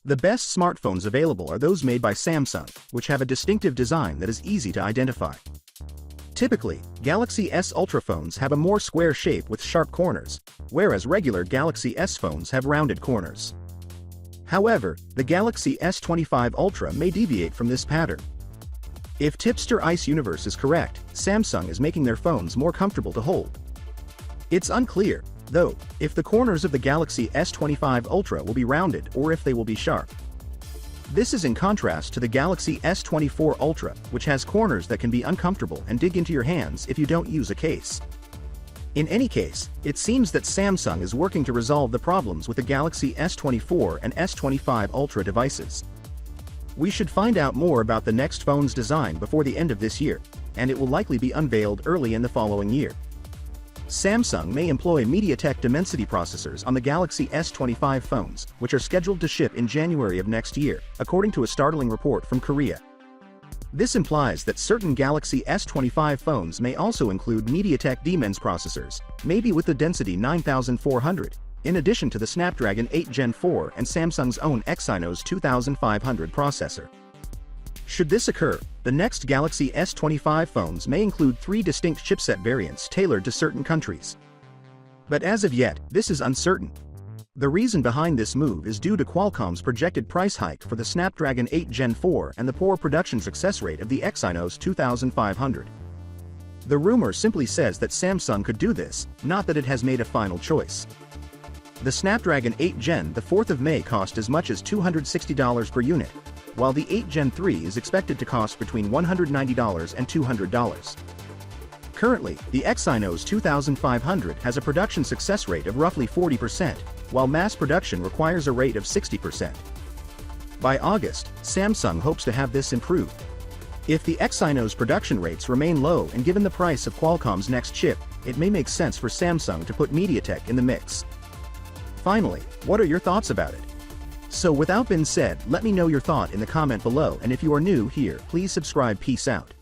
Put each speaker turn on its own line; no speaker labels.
The best smartphones available are those made by Samsung, which have a distinctive design that is easy to identify. Typically, Galaxy S Ultra phones have a more square shape with sharp corners, whereas regular Galaxy S phones have rounded corners. However, the Galaxy S25 Ultra may deviate from this pattern. If Tipster Ice Universe is correct, Samsung is making their phones more comfortable to hold. It's unclear, though, if the corners of the Galaxy S25 Ultra will be rounded or if they will be sharp. This is in contrast to the Galaxy S24 Ultra, which has corners that can be uncomfortable and dig into your hands if you don't use a case. In any case, it seems that Samsung is working to resolve the problems with the Galaxy S24 and S25 Ultra devices. We should find out more about the next phone's design before the end of this year, and it will likely be unveiled early in the following year. Samsung may employ MediaTek Dimensity processors on the Galaxy S25 phones, which are scheduled to ship in January of next year, according to a startling report from Korea. This implies that certain Galaxy S25 phones may also include MediaTek Dimens processors, maybe with the Dimensity 9400, in addition to the Snapdragon 8 Gen 4 and Samsung's own Exynos 2500 processor. Should this occur, the next Galaxy S25 phones may include 3 distinct chipset variants tailored to certain countries. But as of yet, this is uncertain. The reason behind this move is due to Qualcomm's projected price hike for the Snapdragon 8 Gen 4 and the poor production success rate of the Exynos 2500. The rumor simply says that Samsung could do this, not that it has made a final choice. The Snapdragon 8 Gen the 4th of May cost as much as $260 per unit, while the 8 Gen 3 is expected to cost between $190 and $200. Currently, the Exynos 2500 has a production success rate of roughly 40%, while mass production requires a rate of 60%. By August, Samsung hopes to have this improved. If the Exynos production rates remain low and given the price of Qualcomm's next chip, it may make sense for Samsung to put MediaTek in the mix. Finally, what are your thoughts about it? So without being said, let me know your thought in the comment below, and if you are new here, please subscribe. Peace out.